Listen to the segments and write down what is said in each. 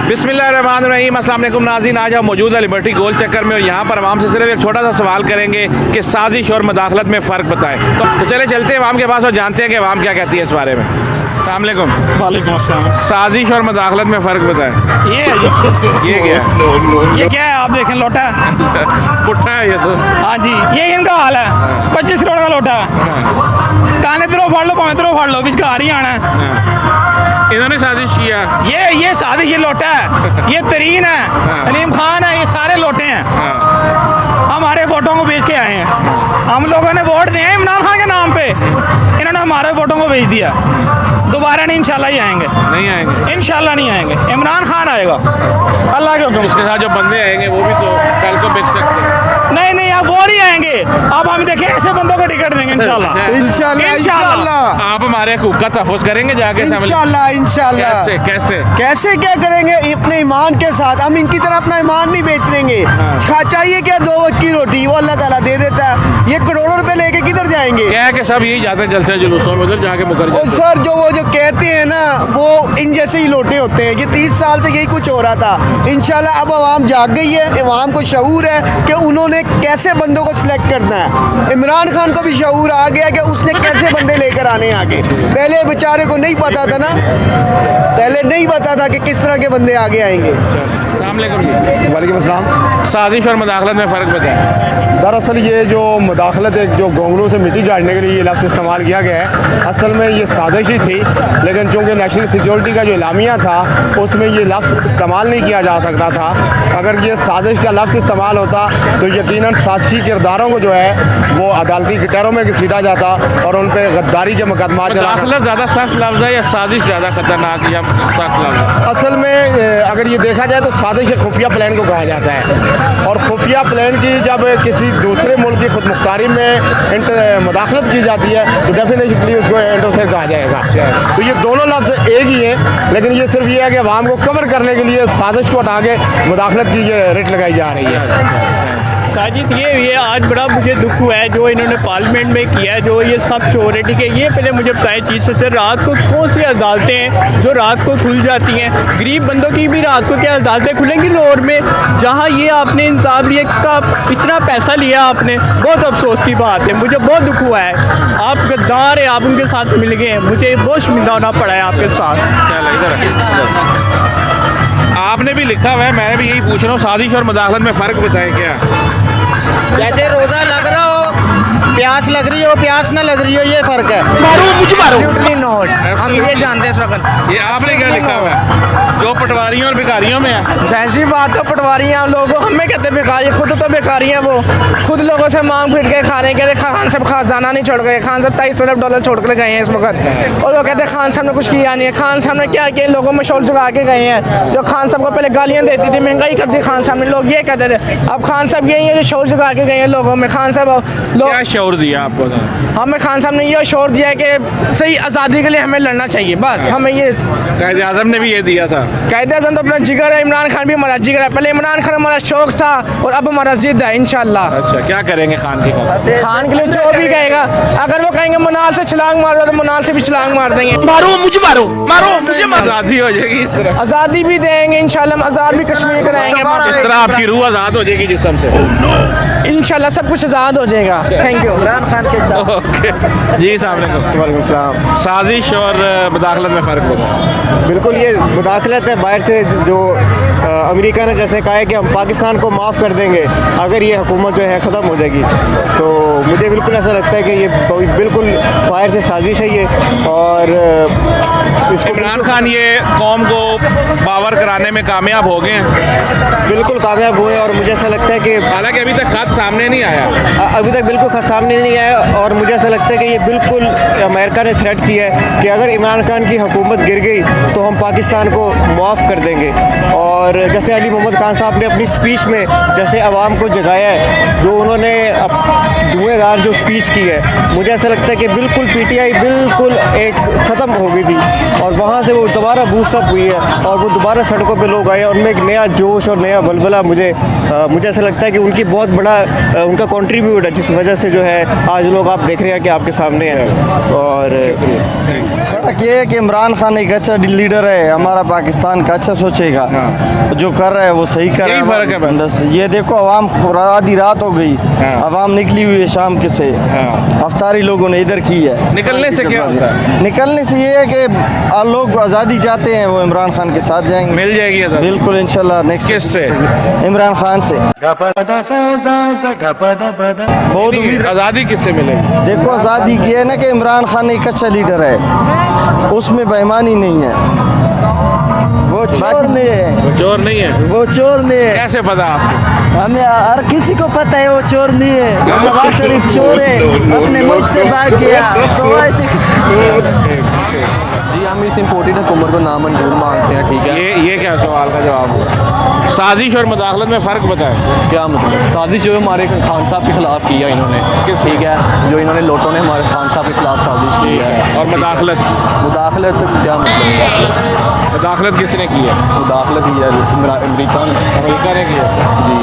बिस्मिल्लाहिर्रहमानिर्रहीम, अस्सलाम वालेकुम नाज़रीन। आज हम मौजूद है लिबर्टी गोल चक्कर में और यहाँ पर आवाम से सिर्फ एक छोटा सा सवाल करेंगे कि साजिश और मुदाखलत में फ़र्क बताएं। तो चले चलते हैं आवाम के पास और जानते हैं कि आवाम क्या कहती है इस बारे में। अस्सलाम वालेकुम। वालेकुम अस्सलाम। साजिश और मुदाखलत में फ़र्क बताएं। ये क्या है? ये क्या है? आप देखें, लोटा है। पुट्ठा है ये तो। हाँ जी, ये इनका हाल है। 25 करोड़ का लोटा है। काने तरफ फाड़ लो, पाँव तरफ फाड़ लो, बीच का हार ही आना है। इन्होंने साजिश किया। ये साजिश, ये लोटा है, ये तरीन है, सलीम खान है, ये सारे लोटे हैं। हमारे वोटों को बेच के आए हैं। हम लोगों ने वोट दिए हैं इमरान खान के नाम पे, इन्होंने हमारे वोटों को बेच दिया। दोबारा नहीं, इंशाल्लाह ही आएंगे। नहीं आएंगे, इंशाल्लाह नहीं आएंगे। इमरान खान आएगा, अल्लाह के हुक्म। उसके साथ जो बंदे आएंगे वो भी तो कल को बेच सकते हैं। नहीं, अब वो नहीं आएंगे। अब हम देखें ऐसे बंदों को टिकट देंगे इंशाल्लाह। इंशाल्लाह आप हमारे हकूक़ का तहफ़्फ़ुज़ करेंगे जाके। इंशाल्लाह कैसे क्या करेंगे अपने ईमान के साथ। हम इनकी तरह अपना ईमान नहीं बेच देंगे। चाहिए क्या 2 वक्त की रोटी, वो अल्लाह ताला दे देता है। ये करोड़ों रुपए लेके किधर जाएंगे? क्या है कि सब यही जाते हैं जलसे जुलूसों में, उधर जाके मुकर जाते हैं। सर जो कहते हैं ना, वो इन जैसे ही लोटे होते हैं। ये 30 साल से यही कुछ हो रहा था। इंशाल्लाह अब आवाम जाग गई है, आवाम को शऊर है कि उन्होंने कैसे बंदों को सिलेक्ट करना है। इमरान खान को भी शऊर आ गया कि उसने कैसे बंदे लेकर आने आगे। पहले बेचारे को नहीं पता था ना, पहले नहीं पता था कि किस तरह के बंदे आगे आएंगे। वालेकुम अस्सलाम। साजिश और मुदाखलत में फ़र्क बताएं। दरअसल ये जो मुदाखलत एक जो गोंगलों से मिट्टी झाड़ने के लिए ये लफ्ज़ इस्तेमाल किया गया है, असल में ये साजिश ही थी। लेकिन चूँकि नेशनल सिक्योरिटी का जो इलामिया था उसमें ये लफ्ज़ इस्तेमाल नहीं किया जा सकता था। अगर ये साजिश का लफ्ज़ इस्तेमाल होता तो यकीनन साजिशी किरदारों को जो है वो अदालती गिटारों में घसीटा जाता और उन पर गद्दारी के मुकदमा चला। मुदाखलत ज़्यादा सख्त लफ्ज़ है या साजिश ज़्यादा ख़तरनाक या सख्त लफ्ज़ है? असल में अगर ये देखा जाए तो साजिश खुफिया प्लान को कहा जाता है। और खुफिया प्लान की जब किसी दूसरे मुल्क की खुद मुख्तारी में मुदाखलत की जाती है तो डेफिनेटली उसको इंटरफेयर कहा जाएगा। तो ये दोनों लफ्ज़ एक ही हैं, लेकिन ये सिर्फ ये है कि अवाम को कवर करने के लिए साजिश को हटा के मुदाखलत की ये रेट लगाई जा रही है। साजिद ये आज बड़ा मुझे दुख हुआ है जो इन्होंने पार्लियामेंट में किया है, जो ये सब चोर है। ठीक है, ये पहले मुझे बताएं चीज़ से, रात को कौन सी अदालतें हैं जो रात को खुल जाती हैं? गरीब बंदों की भी रात को क्या अदालतें खुलेंगी लाहौर में, जहाँ ये आपने इंसाफ लिए का इतना पैसा लिया आपने? बहुत अफसोस की बात है, मुझे बहुत दुख हुआ है। आप गद्दार है, आप उनके साथ मिल गए हैं, मुझे बहुत शर्मिंदा होना पड़ा है आपके साथ। आपने भी लिखा हुआ है, मैं भी यही पूछ रहा हूँ, साजिश और मुदाखलत में फ़र्क बताएं क्या? जैसे रोज़ा लग रहा हो, प्यास लग रही हो, प्यास ना लग रही हो, ये फ़र्क है। नोट हम ये जानते हैं इस वक्त। ये आपने क्या लिखा हुआ है? जो पटवारियों और भिखारियों में है। ऐसी बात तो पटवारियाँ लोगों हमें कहते भिखारी, खुद तो भिखारी हैं। वो खुद लोगों से मांग फिट के खा रहे हैं। कहते खान साहब खजाना नहीं छोड़ गए, खान साहब 23 अरब डॉलर छोड़ कर गए हैं इस वक्त। और वो कहते हैं खान साहब ने कुछ किया नहीं है। खान साहब ने क्या किया? लोगों में शोर जगा के गए हैं। जो खान साहब को पहले गालियाँ देती थी, महंगाई कर दी खान साहब ने, लोग ये कहते थे। अब खान साहब यही है जो शोर जगा के गए हैं लोगों में। खान साहब क्या शोर दिया आपको? हमें खान साहब ने ये शोर दिया कि सही आज़ादी के लिए हमें लड़ना चाहिए, बस हमें ये। कायदे आज़म ने भी ये दिया था। कायदे आज़म तो अपना जिगर है, इमरान खान भी हमारा जिगर है। पहले इमरान खान हमारा शौक था और अब हमारा जिद है इंशाल्लाह। अच्छा, क्या करेंगे खान की खातिर? खान के लिए जो भी कहेगा, अगर वो कहेंगे मनाल से छलांग मार दो तो मनाल से भी छलांग मार देंगे। मारो मुझे, मारो मुझे। आज़ादी हो जाएगी इस तरह। आज़ादी भी देंगे इंशाल्लाह, आज़ाद भी कश्मीर कराएंगे। इस तरह आपकी रूह आज़ाद हो जाएगी जिस्म से इंशाल्लाह, सब कुछ आज़ाद हो जाएगा। Thank you. इमरान खान के साथ। जी साहब। वालेकुम सलाम। साजिश और मुदाखलत में फ़र्क होगा? बिल्कुल ये मुदाखलत है बाहर से। जो अमेरिका ने जैसे कहा है कि हम पाकिस्तान को माफ़ कर देंगे अगर ये हुकूमत जो है ख़त्म हो जाएगी, तो मुझे बिल्कुल ऐसा लगता है कि ये बिल्कुल बाहर से साजिश है ये। और इसको इमरान खान ये कौम को पावर कराने में कामयाब हो गए हैं। बिल्कुल कामयाब हुए और मुझे ऐसा लगता है कि हालांकि अभी तक खत सामने नहीं आया, अभी तक बिल्कुल खत सामने नहीं आया। और मुझे ऐसा लगता है कि ये बिल्कुल अमेरिका ने थ्रेट किया है कि अगर इमरान खान की हुकूमत गिर गई तो हम पाकिस्तान को माफ़ कर देंगे। और जैसे अली मोहम्मद खान साहब ने अपनी स्पीच में जैसे आवाम को जगाया है, जो उन्होंने धुएंधार जो स्पीच की है, मुझे ऐसा लगता है कि बिल्कुल पीटीआई बिल्कुल एक ख़त्म हो गई थी और वहाँ से वो दोबारा बूस्टअप हुई है और वो दोबारा सड़कों पे लोग आए और उनमें एक नया जोश और नया बलबला मुझे ऐसा लगता है कि उनकी बहुत बड़ा उनका कंट्रीब्यूट है, जिस वजह से जो है आज लोग आप देख रहे हैं कि आपके सामने हैं। और फर्क ये है कि इमरान खान एक अच्छा लीडर है, हमारा पाकिस्तान का अच्छा सोचेगा, जो कर रहा है वो सही कर रहा है। यही फर्क है बस। ये देखो अवाम आधी रात हो गई, अवाम निकली हुई है शाम के से, अफ्तारी लोगों ने इधर की है। निकलने से क्या होता है? निकलने से ये है कि लोग आज़ादी चाहते हैं, वो इमरान खान के साथ जाएंगे। मिल जाएगी आज़ादी? बिल्कुल इंशाल्लाह। नेक्स्ट किससे? इमरान खान से। बहुत उम्मीद। आज़ादी किससे मिलेगी? देखो आज़ादी की है ना कि इमरान खान एक अच्छा लीडर है, उसमें बेईमानी नहीं है, वो चोर नहीं है। वो चोर नहीं है? वो चोर नहीं है। कैसे पता आपको? हमें हर किसी को पता है वो चोर नहीं है। नवाज शरीफ चोर है, अपने मुल्क से भाग गया तो ऐसे। जी हम इस इम्पोर्टेड हुकूमत को नामंजूर मानते हैं, ठीक है। ये क्या सवाल का जवाब हुआ? साजिश और मुदाखलत में फ़र्क बताएं। क्या मतलब? साजिश जो हमारे खान साहब के खिलाफ किया इन्होंने, ठीक है, जो इन्होंने लोटों ने हमारे खान साहब के खिलाफ साजिश की है। और मुदाखलत? मुदाखलत क्या मतलब? मुदाखलत किसने की है? मुदाखलत की है अमेरिका ने। अमेरिका ने की है जी,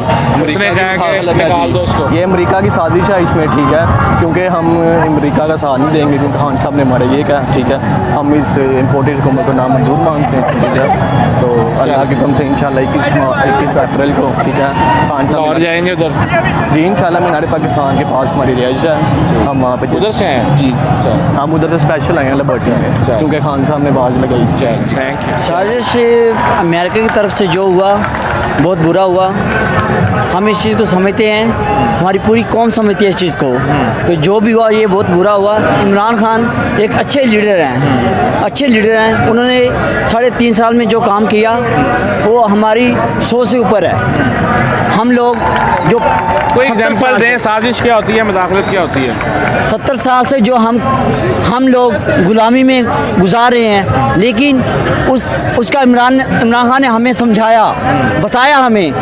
उसने कहा कि मुदाखलत है निकाल दो उसको। जी। ये अमेरिका की साजिश है इसमें, ठीक है, क्योंकि हम अमेरिका का साथ नहीं देंगे क्योंकि खान साहब ने हमारे ये कहा, ठीक है। हम इस इम्पोर्टेड हुकूमत को नामंजूर मानते हैं, ठीक है। तो अल्लाह के हुक्म से इंशाल्लाह 21 अप्रैल को, ठीक है, खान साहब और जाएंगे उधर? जी इंशाल्लाह मीनार पाकिस्तान के पास हमारी रिहाइश है, हम वहाँ पे उधर से हैं? जी, हम उधर से स्पेशल आए हैं लिबर्टी में, क्योंकि खान साहब ने आवाज़ लगाई थी। Thank you. साजिश अमेरिका की तरफ से जो हुआ बहुत बुरा हुआ। हम इस चीज़ को समझते हैं, हमारी पूरी कौम समझती है इस चीज़ को कि जो भी हुआ ये बहुत बुरा हुआ। इमरान खान एक अच्छे लीडर हैं, अच्छे लीडर हैं। उन्होंने 3.5 साल में जो काम किया वो हमारी सोच से ऊपर है। हम लोग जो कोई एग्जांपल दें, साजिश क्या होती है, मुदाखलत क्या होती है? 70 साल से जो हम लोग गुलामी में गुजार रहे हैं, लेकिन उसका इमरान खान ने हमें समझाया, बताया हमें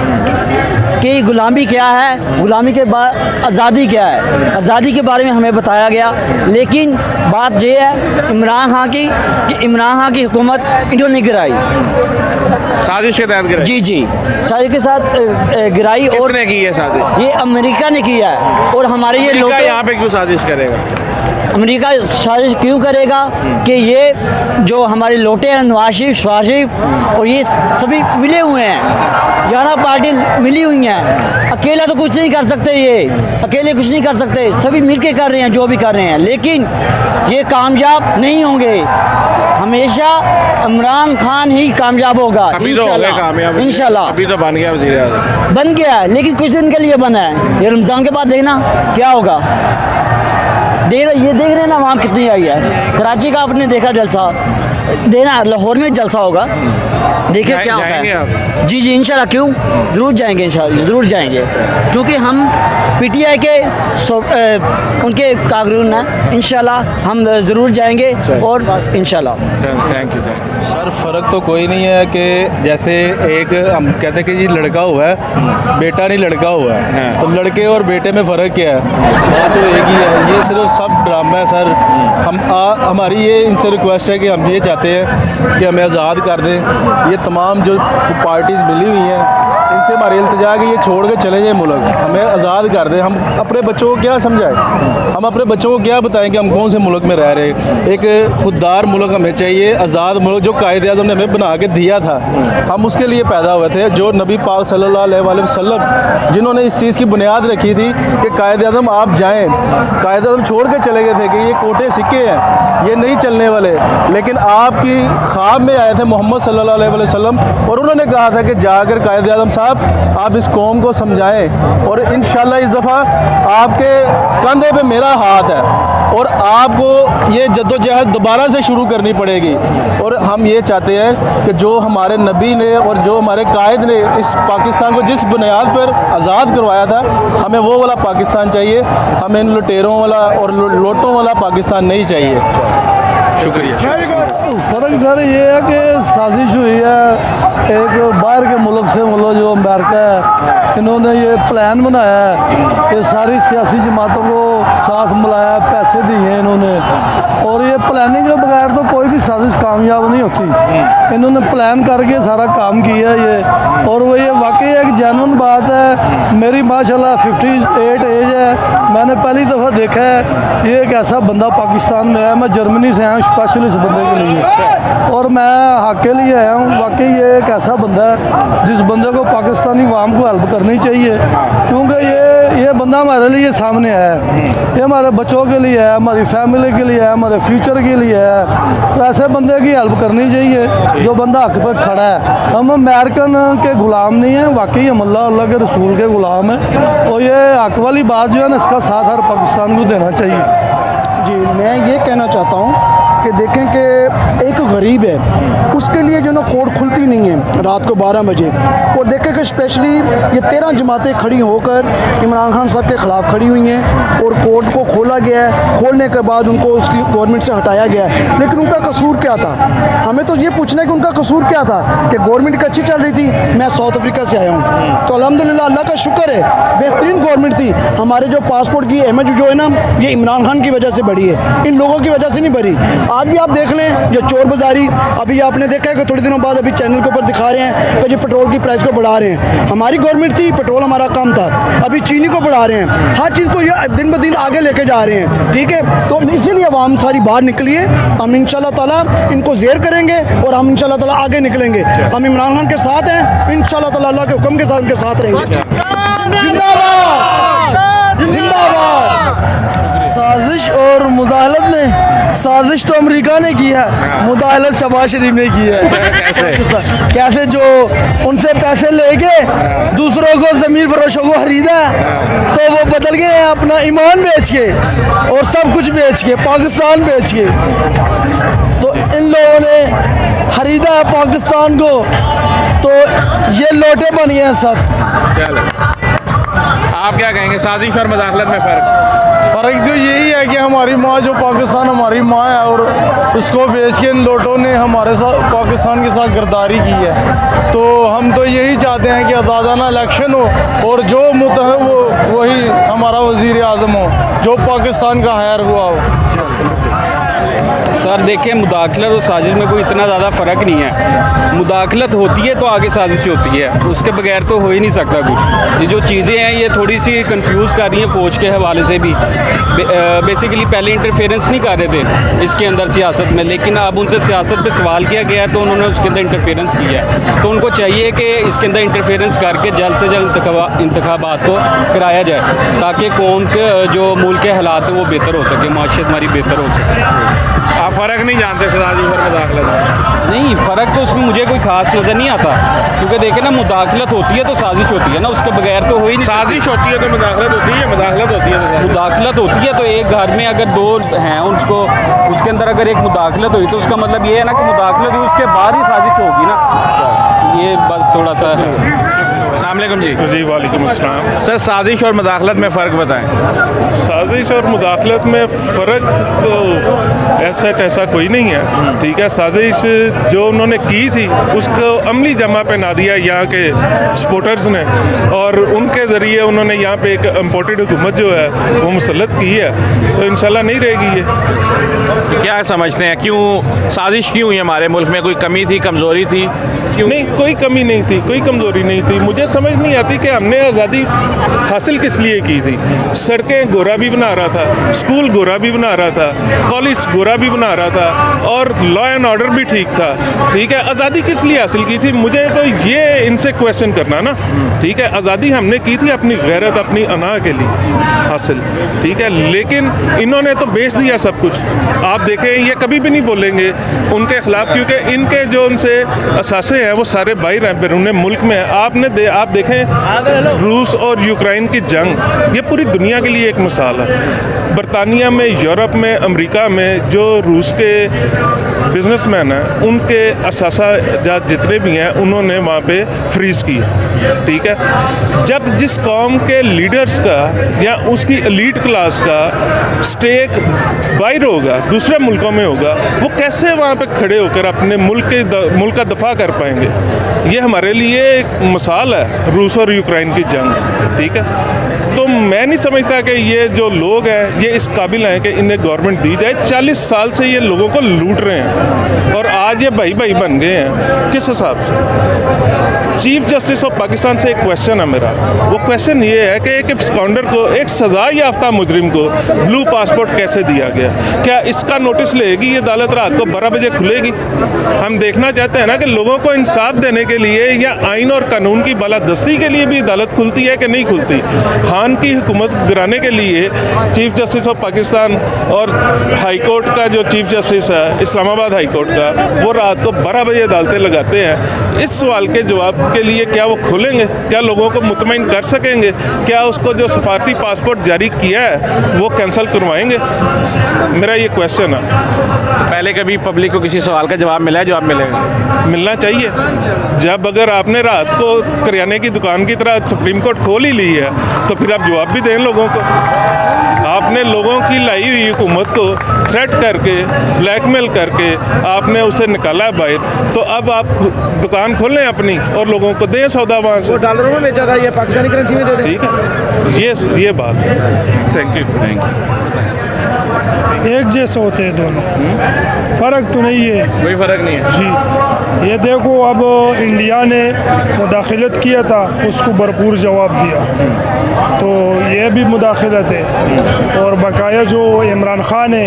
कि गुलामी क्या है, गुलामी के बाद आज़ादी क्या है, आज़ादी के बारे में हमें बताया गया। लेकिन बात ये है इमरान खान की कि इमरान खान की हुकूमत इन्होंने गिराई, साजिश के तहत गिराई? जी जी, साजिश के साथ गिराई। और किसने की है साजिश? ये अमेरिका ने किया है। और हमारे ये लोग यहाँ पे क्यों साजिश करेगा? अमेरिका साजिश क्यों करेगा कि ये जो हमारे लोटे हैं, नवाज शरीफ और ये सभी मिले हुए हैं, याना पार्टी मिली हुई हैं। अकेला तो कुछ नहीं कर सकते, ये अकेले कुछ नहीं कर सकते, सभी मिल के कर रहे हैं जो भी कर रहे हैं, लेकिन ये कामयाब नहीं होंगे। हमेशा इमरान खान ही कामयाब होगा। अभी तो हो गए कामयाब इंशाल्लाह। अभी तो बन गया वज़ीर आज़म। बन गया है, लेकिन कुछ दिन के लिए बना है। ये रमज़ान के बाद देखना क्या होगा। ये देख रहे हैं ना वहाँ कितनी आई है। कराची का आपने देखा जलसा, देना लाहौर में जलसा होगा, देखिए क्या होता है। जी जी इंशाल्लाह, क्यों ज़रूर जाएंगे, इंशाल्लाह ज़रूर जाएंगे, क्योंकि हम पीटीआई के उनके कारकुन हैं। इंशाल्लाह हम ज़रूर जाएंगे और इंशाल्लाह। Thank you. सर फ़र्क तो कोई नहीं है कि जैसे एक हम कहते हैं कि जी लड़का हुआ है, बेटा नहीं लड़का हुआ है, तो लड़के और बेटे में फ़र्क क्या है? बात तो एक ही है। ये सिर्फ सब ड्रामा है सर। हमारी ये इनसे रिक्वेस्ट है कि हम ये चाहते हैं कि हमें आज़ाद कर दें। ये तमाम जो पार्टीज़ मिली हुई हैं इनसे हमारी इल्तिजा है कि ये छोड़ के चले जाए मुल्क, हमें आज़ाद कर दें। हम अपने बच्चों को क्या समझाएं, हम अपने बच्चों को क्या बताएं कि हम कौन से मुल्क में रह रहे हैं। एक खुददार मुल्क हमें चाहिए, आज़ाद मुल्क जो कायदे आज़म ने हमें बना के दिया था। हम उसके लिए पैदा हुए थे, जो नबी पाक सल्लल्लाहु अलैहि वसल्लम जिन्होंने इस चीज़ की बुनियाद रखी थी कि कायदे आज़म आप जाएँ। कायदे आज़म छोड़ के चले गए थे कि ये कोटे सिक्के हैं, ये नहीं चलने वाले, लेकिन आपकी ख्वाब में आए थे मोहम्मद सल्लल्लाहु अलैहि वसल्लम और उन्होंने कहा था कि जाकर कायदे आज़म साहब आप इस कौम को समझाएं और इंशाल्लाह इस दफ़ा आपके कंधे पे मेरा हाथ है और आपको ये जद्दोजहद दोबारा से शुरू करनी पड़ेगी। और हम ये चाहते हैं कि जो हमारे नबी ने और जो हमारे कायद ने इस पाकिस्तान को जिस बुनियाद पर आज़ाद करवाया था, हमें वो वाला पाकिस्तान चाहिए। हमें इन लुटेरों वाला और लोटों वाला पाकिस्तान नहीं चाहिए। शुक्रिया। फ़र्क सर ये है कि साजिश हुई है एक बाहर के मुल्क से, मतलब जो अमेरिका है, इन्होंने ये प्लान बनाया है कि सारी सियासी जमातों को साथ मिलाया, पैसे दिए इन्होंने, और ये प्लानिंग के बगैर तो कोई भी साजिश कामयाब नहीं होती। इन्होंने प्लान करके सारा काम किया है ये, और वो ये वाकई एक जेन्युइन बात है। मेरी माशाल्लाह 58 एज है, मैंने पहली दफ़ा देखा है ये एक ऐसा बंदा पाकिस्तान में है। मैं जर्मनी से आया हूँ स्पेशल इस बंदे के लिए, और मैं हक के लिए आया हूँ। वाकई ये एक ऐसा बंदा है जिस बंदे को पाकिस्तानी वाम को हेल्प करनी चाहिए, क्योंकि ये बंदा हमारे लिए सामने है, ये हमारे बच्चों के लिए है, हमारी फैमिली के लिए है, हमारे फ्यूचर के लिए है। तो ऐसे बंदे की हेल्प करनी चाहिए जो बंदा हक पर खड़ा है। हम अमेरिकन के ग़ुलाम नहीं हैं, वाकई हम अल्लाह के रसूल के ग़ुलाम हैं, और ये हक वाली बात जो है ना, इसका साथ हर पाकिस्तान को देना चाहिए। जी, मैं ये कहना चाहता हूँ कि देखें कि एक गरीब है, उसके लिए जो ना कोर्ट खुलती नहीं है रात को 12 बजे, और देखें कि स्पेशली ये 13 जमातें खड़ी होकर इमरान खान साहब के ख़िलाफ़ खड़ी हुई हैं, और कोर्ट को खोला गया है। खोलने के बाद उनको उसकी गवर्नमेंट से हटाया गया है, लेकिन उनका कसूर क्या था? हमें तो ये पूछना है कि उनका कसूर क्या था कि गवर्नमेंट अच्छी चल रही थी। मैं साउथ अफ्रीका से आया हूँ, तो अल्हम्दुलिल्लाह अल्लाह का शुक्र है, बेहतरीन गवर्नमेंट थी। हमारे जो पासपोर्ट की एमएच जो है ना, ये इमरान खान की वजह से बढ़ी है, इन लोगों की वजह से नहीं बढ़ी। आज भी आप देख लें जो चोर बाजारी, अभी आपने देखा है कि थोड़े दिनों बाद अभी चैनल के ऊपर दिखा रहे हैं कि जो पेट्रोल की प्राइस को बढ़ा रहे हैं। हमारी गवर्नमेंट थी, पेट्रोल हमारा कम था, अभी चीनी को बढ़ा रहे हैं। हर चीज़ को ये दिन ब दिन आगे लेके जा रहे हैं, ठीक है। तो इसीलिए अवाम सारी बाहर निकली है। हम इंशाल्लाह ताला इनको ज़ेर करेंगे, और हम इंशाल्लाह ताला आगे निकलेंगे। हम इमरान खान के साथ हैं, इंशाल्लाह ताला अल्लाह के हुक्म के साथ उनके साथ रहेंगे। जिंदाबाद जिंदाबाद। साजिश और मुदाहलत में, साजिश तो अमेरिका ने की है, मुदाहलत शहबाज शरीफ ने की है। कैसे जो उनसे पैसे लेके दूसरों को ज़मीन फरोशों को खरीदा, तो वो बदल गए हैं अपना ईमान बेच के और सब कुछ बेच के, पाकिस्तान बेच के। तो इन लोगों ने खरीदा है पाकिस्तान को, तो ये लोटे बन गए हैं सब। आप क्या कहेंगे, साजिश और मुदाखलत में फ़र्क? फ़र्क तो यही है कि हमारी माँ, जो पाकिस्तान हमारी माँ है, और उसको बेच के इन लोटों ने हमारे साथ, पाकिस्तान के साथ गद्दारी की है। तो हम तो यही चाहते हैं कि आज़ादाना इलेक्शन हो, और जो मुतहब हो वही हमारा वज़ीर आज़म हो, जो पाकिस्तान का खैर हुआ हो। सर देखिए, मुदाखलत और साजिश में कोई इतना ज़्यादा फ़र्क नहीं है। मुदाखलत होती है तो आगे साजिश होती है, उसके बगैर तो हो ही नहीं सकता कुछ। ये जो चीज़ें हैं ये थोड़ी सी कंफ्यूज कर रही हैं फ़ौज के हवाले से भी। बेसिकली पहले इंटरफेरेंस नहीं कर रहे थे इसके अंदर सियासत में, लेकिन अब उनसे सियासत पे सवाल किया गया तो उन्होंने उसके अंदर इंटरफेरेंस किया है। तो उनको चाहिए कि इसके अंदर इंटरफेरेंस करके जल्द से जल्द इंतखाबात को कराया जाए, ताकि कौम के जो मुल्क के हालात हैं वो बेहतर हो सके, माशियत हमारी बेहतर हो सके। आप फ़र्क नहीं जानते साजिश और मुदाखलत? नहीं, फ़र्क तो उसमें मुझे कोई ख़ास नज़र नहीं आता, क्योंकि देखें ना, मुदाखलत होती है तो साजिश होती है ना, उसके बगैर तो हो ही नहीं। साजिश होती है तो मुदाखलत होती है, मुदाखलत होती है तो मुदाखलत होती है तो एक घर में अगर दो हैं उसको, उसके अंदर अगर एक मुदाखलत हुई तो उसका मतलब ये है ना कि मुदाखलत हुई उसके बाद ही साजिश होगी ना। ये बस थोड़ा सा। अस्सलाम वालेकुम जी। जी वालेकुम अस्सलाम। सर, साजिश और मुदाखलत में फ़र्क बताएं। साजिश और मुदाखलत में फ़र्क तो ऐसा कोई नहीं है, ठीक है। साजिश जो उन्होंने की थी उसको अमली जमा पे ना दिया यहाँ के सपोर्टर्स ने, और उनके ज़रिए उन्होंने यहाँ पे एक इम्पोर्टेड हुकूमत जो है वो मुसल्लत की है, तो इंशाल्लाह नहीं रहेगी ये। क्या समझते हैं, क्यों साजिश क्यों हुई हमारे मुल्क में? कोई कमी थी, कमज़ोरी थी? क्यों? नहीं, कोई कमी नहीं थी, कोई कमज़ोरी नहीं थी। मुझे समझ नहीं आती कि हमने आज़ादी हासिल किस लिए की थी। सड़कें गोरा भी बना रहा था, स्कूल गोरा भी बना रहा था, कॉलेज गोरा भी बना रहा था, और लॉ एंड ऑर्डर भी ठीक था, ठीक है। आज़ादी किस लिए हासिल की थी? मुझे तो ये इनसे क्वेश्चन करना ना, ठीक है। आज़ादी हमने की थी अपनी गैरत, अपनी अना के लिए हासिल, ठीक है। लेकिन इन्होंने तो बेच दिया सब कुछ। आप देखें, ये कभी भी नहीं बोलेंगे उनके ख़िलाफ़, क्योंकि इनके जो उनसे असासे हैं वो सारे बाहर हैं, बैरून मुल्क में हैं। आप देखें रूस और यूक्रेन की जंग, ये पूरी दुनिया के लिए एक मिसाल है। बरतानिया में, यूरोप में, अमेरिका में जो रूस के बिजनेसमैन हैं उनके असासा जितने भी हैं उन्होंने वहाँ पे फ्रीज किया, ठीक है। जब जिस कौम के लीडर्स का या उसकी एलीट क्लास का स्टेक बाहर होगा, दूसरे मुल्कों में होगा, वो कैसे वहाँ पे खड़े होकर अपने मुल्क का दफा कर पाएंगे। ये हमारे लिए एक मिसाल है रूस और यूक्रेन की जंग, ठीक है। तो मैं नहीं समझता कि ये जो लोग हैं ये इस काबिल हैं कि इन्हें गवर्नमेंट दी जाए। 40 साल से ये लोगों को लूट रहे हैं और आज ये भाई भाई बन गए हैं। किस हिसाब से? चीफ जस्टिस ऑफ पाकिस्तान से एक क्वेश्चन है मेरा, वो क्वेश्चन ये है कि एक एब्सकॉन्डर को, एक सज़ा याफ्ता मुजरिम को ब्लू पासपोर्ट कैसे दिया गया? क्या इसका नोटिस लेगी ये अदालत? रात को 12 बजे खुलेगी? हम देखना चाहते हैं ना कि लोगों को इंसाफ देने के लिए या आइन और कानून की बालादस्ती के लिए भी अदालत खुलती है कि नहीं खुलती। खान की हुकूमत गिराने के लिए चीफ जस्टिस ऑफ पाकिस्तान और हाई कोर्ट का जो चीफ जस्टिस है इस्लामाबाद हाई कोर्ट का, वो रात को 12 बजे अदालतें लगाते हैं। इस सवाल के जवाब के लिए क्या वो खोलेंगे? क्या लोगों को मुतमईन कर सकेंगे? क्या उसको जो सफारती पासपोर्ट जारी किया है वो कैंसिल करवाएंगे? मेरा ये क्वेश्चन है। पहले कभी पब्लिक को किसी सवाल का जवाब मिला है जो आप मिलेगा? मिलना चाहिए। जब अगर आपने रात को करियाने की दुकान की तरह सुप्रीम कोर्ट खोल ही ली है तो फिर आप जवाब भी दें लोगों को। आपने लोगों की लाई हुई हुकूमत को थ्रेट करके, ब्लैकमेल करके आपने उसे निकाला है बाहर, तो अब आप दुकान खोलें अपनी और लोगों को दें सौदा वहाँ से। डॉलरों में बेचा था, ये पाकिस्तानी करेंसी में दे दें। ठीक है, ये बात है। Thank you. एक जैसे होते हैं दोनों, फ़र्क तो नहीं है। कोई फ़र्क नहीं है जी। ये देखो, अब इंडिया ने मुदाखलत किया था, उसको भरपूर जवाब दिया, तो ये भी मुदाखलत है। और बकाया जो इमरान खान है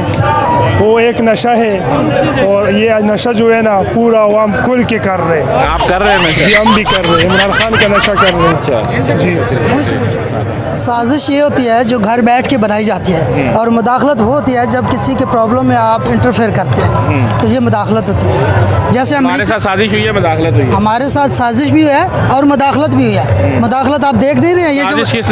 वो एक नशा है, और ये नशा जो है ना पूरा अवाम खुल के कर रहे हैं। आप कर रहे हैं? जी, हम भी कर रहे हैं। इमरान खान का नशा कर रहे हैं जी। साजिश ये होती है जो घर बैठ के बनाई जाती है, और मुदाखलत वो होती है जब किसी के प्रॉब्लम में आप इंटरफेयर करते हैं, तो ये मुदाखलत होती है। जैसे हमारे साथ साजिश हुई है, मुदाखलत हुई है। हमारे साथ साजिश भी हुई है और मुदाखलत भी हुई है। मुदाखलत आप देख नहीं रहे हैं,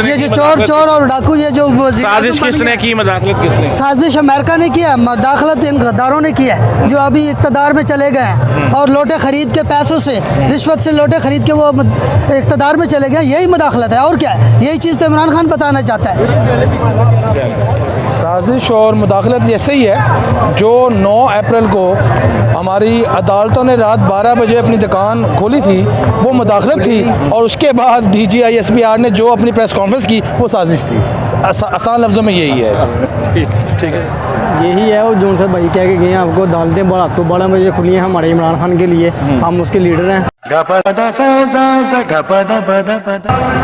ये जो चोर और डाकू, ये जो साजिश किसने की, मुदाखलत किसने? साजिश अमेरिका ने किया, मुदाखलत इन गद्दारों ने किया है जो अभी इक़्तिदार में चले गए हैं और लोटे खरीद के पैसों से, रिश्वत से लोटे खरीद के वो इक़्तिदार में चले गए। यही मुदाखलत है और क्या है? यही चीज़ तो इमरान खान बताना चाहता है। साजिश और मुदाखलत ऐसे ही है जो 9 अप्रैल को हमारी अदालतों ने रात 12 बजे अपनी दुकान खोली थी, वो मुदाखलत थी, और उसके बाद DGI SPR ने जो अपनी प्रेस कॉन्फ्रेंस की वो साजिश थी। आसान लफ्ज़ों में यही है। ठीक है, यही है। और जो सर भाई कह के गए हैं आपको, अदालतें रात को 12 बजे खुली हैं हमारे इमरान खान के लिए, हम उसके लीडर हैं।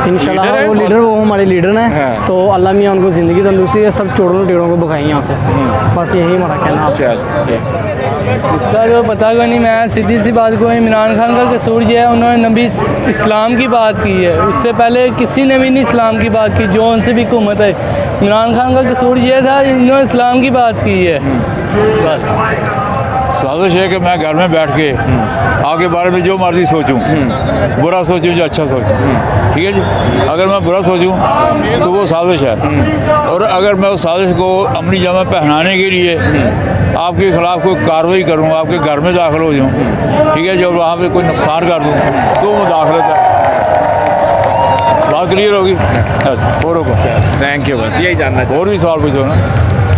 इंशाल्लाह वो लीडर, वो हमारे लीडर हैं। तो अल्लाह मियाँ उनको ज़िंदगी तंदुरुस्ती है, सब चोरों टेड़ों को भगाई यहाँ से। बस यही हमारा कहना है। इसका जो पता को नहीं, मैं सीधी सी बात को, इमरान खान का कसूर ये है उन्होंने नबी इस्लाम की बात की है, उससे पहले किसी ने भी नहीं इस्लाम की बात की जो उनसे भी हुकूमत है। इमरान खान का कसूर ये था इन्होंने इस्लाम की बात की है। बस साजिश है कि मैं घर में बैठ के आगे बारे में जो मर्जी सोचूं, बुरा सोचूं या अच्छा सोचूं, ठीक है जी। अगर मैं बुरा सोचूं तो वो साजिश है, और अगर मैं उस साजिश को अमली जामा पहनाने के लिए आपके खिलाफ कोई कार्रवाई करूं, आपके घर में दाखिल हो जाऊं, ठीक है, जब वहाँ पे कोई नुकसान कर दूं तो मुदाखलत है। बात क्लियर होगी? और थैंक यू। बस यही जानना चाहिए। और भी सवाल पूछो ना।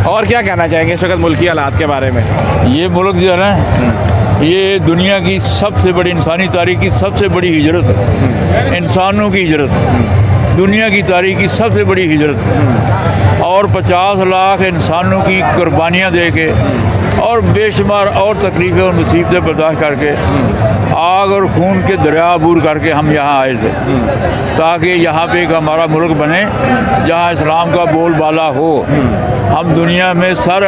और क्या कहना चाहेंगे इस वक्त मुल्की हालात के बारे में? ये मुल्क जो है ना, ये दुनिया की सबसे बड़ी, इंसानी तारीख की सबसे बड़ी हिजरत है। इंसानों की हिजरत, दुनिया की तारीख की सबसे बड़ी हिजरत, और 50 लाख इंसानों की कुर्बानियाँ दे के और बेशुमार और तकलीफ़ें और मुसीबतें बर्दाश्त करके, आग और खून के दरिया अबूर करके हम यहाँ आए थे, ताकि यहाँ पे एक हमारा मुल्क बने जहाँ इस्लाम का बोलबाला हो। हम दुनिया में सर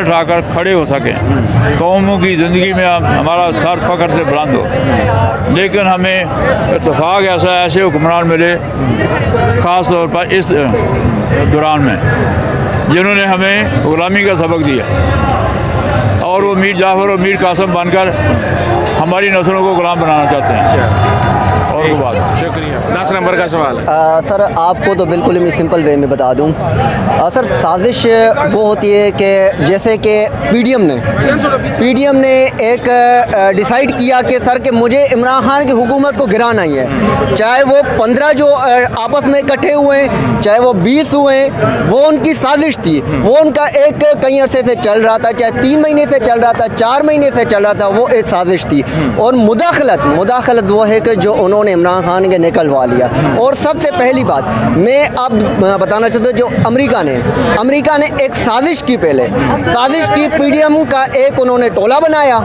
उठाकर खड़े हो सकें, कौमों की ज़िंदगी में हमारा सर फ़ख्र से बुलंद हो। लेकिन हमें इत्तेफाक ऐसे हुक्मरान मिले, ख़ास तौर पर इस दौरान में, जिन्होंने हमें ग़ुलामी का सबक दिया, और वो मीर जाफ़र और मीर कासिम बनकर हमारी नस्लों को ग़ुलाम बनाना चाहते हैं। और और को बात। शुक्रिया। 10 नंबर का सवाल है। सर आपको तो बिल्कुल ही सिंपल वे में बता दूं। सर साजिश वो होती है कि जैसे कि पीडीएम ने एक डिसाइड किया कि सर कि मुझे इमरान खान की हुकूमत को गिराना ही है, चाहे वो 15 जो आपस में इकट्ठे हुए हैं, चाहे वो 20 हुए हैं, वो उनकी साजिश थी। वो उनका एक कई अरसे से चल रहा था, चाहे 3 महीने से चल रहा था, 4 महीने से चल रहा था, वो एक साजिश थी। और मुदाखलत वो है कि जो उन्होंने इमरान खान के निकलवा लिया। और सबसे पहली बात मैं अब बताना चाहता हूँ, जो अमेरिका ने एक साजिश की, पहले साजिश की, पीडीएम का एक उन्होंने टोला बनाया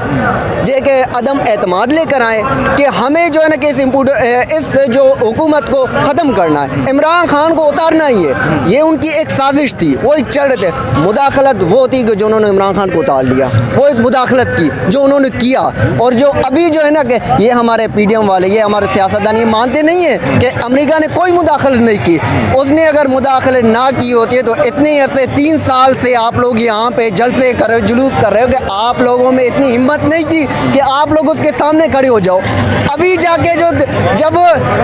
जे के अदम एतमाद लेकर आए कि हमें जो है ना कि इस जो हुकूमत को ख़त्म करना है, इमरान खान को उतारना ही है। ये उनकी एक साजिश थी, वो एक चल रहे थे। मुदाखलत वो थी कि जो उन्होंने इमरान खान को उतार लिया, वो एक मुदाखलत की जो उन्होंने किया। और जो अभी जो है ना कि ये हमारे पीडीएम वाले, ये हमारे सियासतदान ये मानते नहीं है कि अमेरिका ने कोई मुदाखलत नहीं की। उसने अगर मुदाखलत ना की होती है तो इतने अरसे 3 साल से आप लोग यहाँ पे जलसे कर रहे हो, जुलूस कर रहे हो कि आप लोगों में इतनी हिम्मत नहीं थी कि आप लोग उसके सामने खड़े हो जाओ। अभी जाके जो जब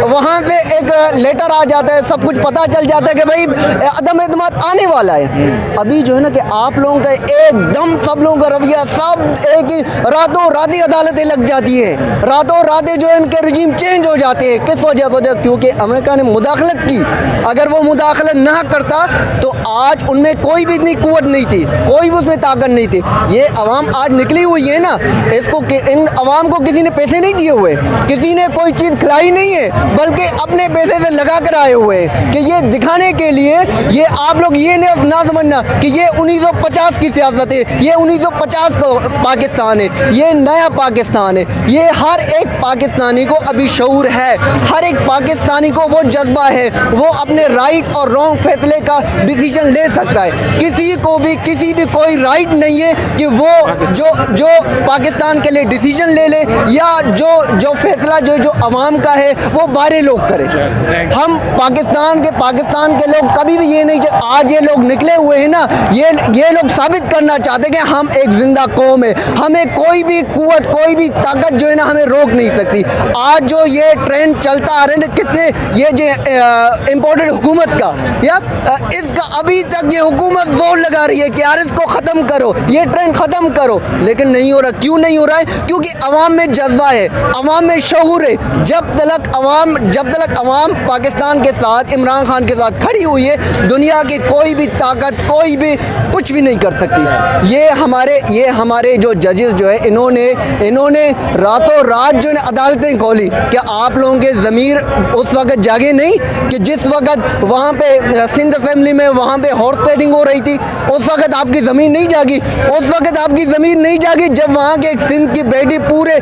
वहाँ से एक लेटर आ जाता है, सब कुछ पता चल जाता है कि भाई अदम एतमाद आने वाला है, अभी जो है ना कि आप लोगों का एकदम सब लोगों का रवैया सब एक ही, रातों रात ही अदालतें लग जाती है, रातों रातें जो है इनके रजीम चेंज हो जाते हैं। किस वजह से? क्योंकि अमेरिका ने मुदाखलत की। अगर वो मुदाखलत ना करता तो आज उनमें कोई भी इतनी कुव्वत नहीं थी, कोई भी उसमें ताकत नहीं थी। ये अवाम आज निकली हुई है ना, इसको इन अवाम को किसी ने पैसे नहीं दिए हुए, किसी ने कोई चीज़ खिलाई नहीं है, बल्कि अपने पैसे से लगा कर आए हुए हैं कि ये दिखाने के लिए। ये आप लोग ये ना समझना कि ये 1950 की सियासत है, ये 1950 का पाकिस्तान है, ये नया पाकिस्तान है। ये हर एक पाकिस्तानी को अभी शऊर है, हर एक पाकिस्तानी को वो जज्बा है, वो अपने राइट और रॉन्ग फैसले का डिसीजन ले सकता है। किसी को भी किसी भी कोई राइट नहीं है कि वो जो पाकिस्तान के लिए डिसीजन ले ले, या जो फैसला जो अवाम का है वो बाहरी लोग करें। हम पाकिस्तान के लोग कभी भी ये नहीं, आज ये लोग निकले हुए हैं ना, ये लोग साबित करना चाहते हैं कि हम एक जिंदा कौम है, हमें कोई भी कुव्वत, कोई भी ताकत जो है ना हमें रोक नहीं सकती। आज जो ये ट्रेंड चलता आ रहा है, कितने ये जो इम्पोर्टेड हुकूमत का, या इसका अभी तक ये हुकूमत जोर लगा रही है कि यार इसको ख़त्म करो, ये ट्रेंड ख़त्म करो, लेकिन नहीं हो रहा। क्यों नहीं हो रहा है? क्योंकि अवाम में जज्बा है, अवाम में शऊर है। जब तक अवाम पाकिस्तान के साथ, इमरान खान के साथ खड़ी हुई है, दुनिया की कोई भी ताकत, कोई भी कुछ भी नहीं कर सकती। ये हमारे जो जजेस जो है, इन्होंने रातों रात जो है अदालतें खोली। क्या आप लोगों के ज़मीर उस वक्त जागे नहीं कि जिस वक्त वहाँ पे सिंध असेंबली में वहाँ पे हॉर्स ट्रेडिंग हो रही थी, उस वक्त आपकी ज़मीन नहीं जागी? उस वक्त आपकी ज़मीन नहीं जागी जब वहाँ के एक सिंध की बेटी पूरे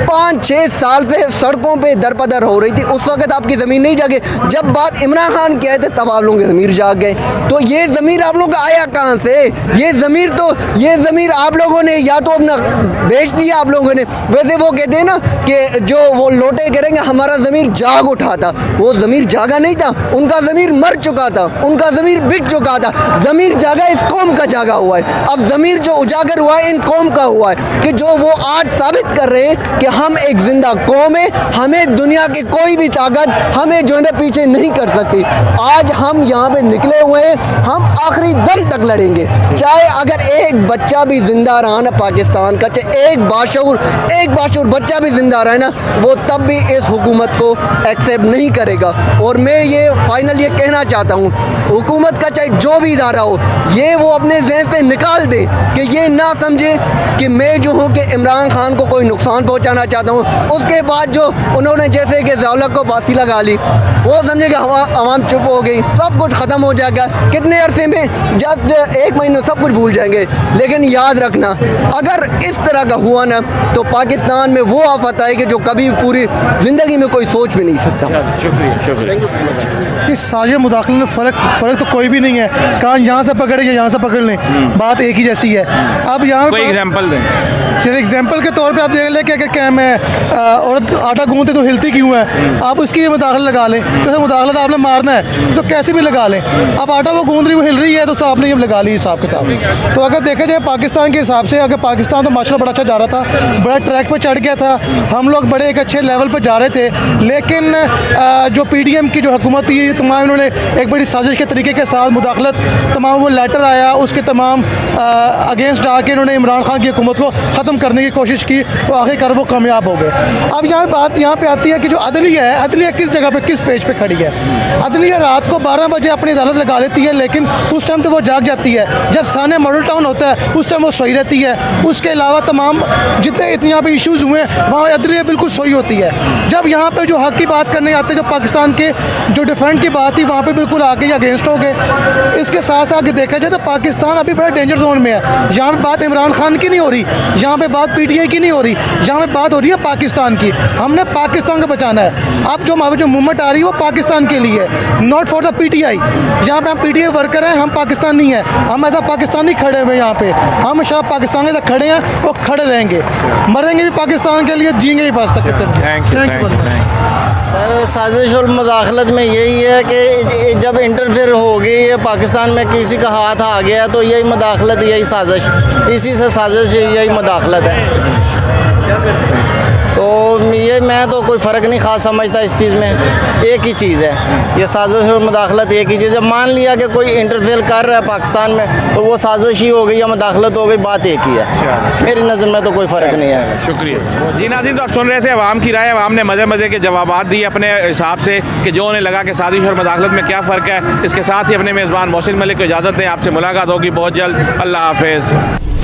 5-6 साल से सड़कों पे दरपदर हो रही थी, उस वक्त आपकी ज़मीन नहीं जागे? जब बात इमरान खान की आई थी तब आप लोगों की ज़मीर जाग गए। तो ये ज़मीर आप लोगों का आया कहाँ से? ये ज़मीर आप लोगों ने या तो अपना बेच दिया आप लोगों ने। वैसे वो कहते हैं ना कि जो वो लोटे करेंगे, हमारा ज़मीर जाग उठा था, वो ज़मीर जागा नहीं था, उनका ज़मीर मर चुका था, उनका ज़मीर बिक चुका था। ज़मीर जागा इस कौम का जागा हुआ है। अब ज़मीर जो उजागर हुआ है इन कौम का हुआ है कि जो वो आज साबित कर रहे हैं कि हम एक जिंदा कौम है, हमें दुनिया की कोई भी ताकत हमें जो है पीछे नहीं कर सकती। आज हम यहाँ पे निकले हुए हैं, हम आखिरी दम तक लड़ेंगे। चाहे अगर एक बच्चा भी जिंदा रहा ना पाकिस्तान का, चाहे एक बाशऊर बच्चा भी जिंदा रहा ना, वो तब भी इस हुकूमत को एक्सेप्ट नहीं करेगा। और मैं ये फाइनल ये कहना चाहता हूँ, हुकूमत का चाहे जो भी इदारा हो, ये वो अपने जहन से निकाल दे कि ये ना समझे कि मैं जो हूँ कि इमरान खान को कोई नुकसान पहुँचाना चाहता हूँ। उसके बाद जो उन्होंने जैसे कि ज़ौलक को फांसी लगा ली, वो समझे कि आवाम चुप हो गई, सब कुछ ख़त्म हो जाएगा। कितने अरसे में, जस्ट 1 महीने सब कुछ भूल जाएंगे। लेकिन याद रखना, अगर इस तरह का हुआ ना तो पाकिस्तान में वो आफत आएगी जो कभी पूरी ज़िंदगी में कोई सोच भी नहीं सकता। शुक्रिया। कि साजिश मुदाखलत में फ़र्क तो कोई भी नहीं है। कान यहाँ से पकड़े या यहाँ से पकड़ लें, बात एक ही जैसी है। अब यहाँ कोई एग्जांपल दें। जैसे एग्जांपल के तौर पे आप देख लें कि अगर क्या मैं औरत आटा गूंदते तो हिलती क्यों है, आप उसकी ये मुदाखलत लगा लें, कैसे मुदाखलत आपने मारना है तो कैसे भी लगा लें। अब आटा वो गूंद रही वो हिल रही है तो आपने ये लगा ली हिसाब किताब। तो अगर देखा जाए पाकिस्तान के हिसाब से, अगर पाकिस्तान तो माशाल्लाह बड़ा अच्छा जा रहा था, बड़ा ट्रैक पर चढ़ गया था, हम लोग बड़े एक अच्छे लेवल पर जा रहे थे, लेकिन जो PDM की जो हुकूमत थी तमाम इन्होंने एक बड़ी साजिश के तरीके के साथ मुदाखलत, तमाम वो लेटर आया उसके तमाम अगेंस्ट आके इन्होंने इमरान खान की हुकूमत को ख़त्म करने की कोशिश की, तो आखिरकार वो कामयाब हो गए। अब बात यहाँ पे आती है कि जो अदलिया है, अदलिया किस जगह पे किस पेज पे खड़ी है। अदलिया रात को 12 बजे अपनी अदालत लगा लेती है, लेकिन उस टाइम तो वो जाग जाती है। जब साने मॉडल टाउन होता है उस टाइम वो सोई रहती है। उसके अलावा तमाम जितने इतने यहाँ पे इश्यूज़ हुए वहाँ अदलिया बिल्कुल सोई होती है। जब यहाँ पे जो हक की बात करने आते हैं, जो पाकिस्तान के जो डिफरेंट की बात थी वहाँ पे बिल्कुल आके अगेंस्ट हो गए। इसके साथ साथ देखा जाए तो पाकिस्तान अभी बड़ा डेंजर जोन में है। यहाँ पे बात इमरान खान की नहीं हो रही, यहाँ पे बात PTI की नहीं हो रही, यहाँ पे बात हो रही है पाकिस्तान की। हमने पाकिस्तान को बचाना है। अब जो हमारी जो मूवमेंट आ रही है वो पाकिस्तान के लिए है, नॉट फॉर द PTI। यहाँ पे हम PTI वर्कर हैं, हम पाकिस्तान नहीं है, हम ऐसा पाकिस्तानी खड़े हुए यहाँ पे, हम शायद पाकिस्तान के साथ खड़े हैं, वो खड़े रहेंगे, मरेंगे भी पाकिस्तान के लिए, जीएंगे भी पाकिस्तान। Thank you. सर साजिश और मुदाखलत में यही है कि जब इंटरफेयर हो गई है पाकिस्तान में, किसी का हाथ आ गया तो यही मुदाखलत, यही साजिश, इसी से साजिश यही मुदाखलत है। तो ये मैं तो कोई फ़र्क नहीं ख़ास समझता इस चीज़ में, एक ही चीज़ है ये साजिश और मुदाखलत, एक ही चीज़ है। मान लिया कि कोई इंटरफेयर कर रहा है पाकिस्तान में तो वो साजिश ही हो गई या मुदाखलत हो गई, बात एक ही है। मेरी नज़र में तो कोई फ़र्क नहीं है। शुक्रिया जी। नाज़रीन, तो आप सुन रहे थे अवाम की राय, अवाम ने मज़े के जवाब दिए अपने हिसाब से कि जो उन्हें लगा कि साजिश और मुदाखलत में क्या फ़र्क है। इसके साथ ही अपने मेज़बान मोहसिन मलिक को इजाज़त दें, आपसे मुलाकात होगी बहुत जल्द। अल्लाह हाफ़िज़।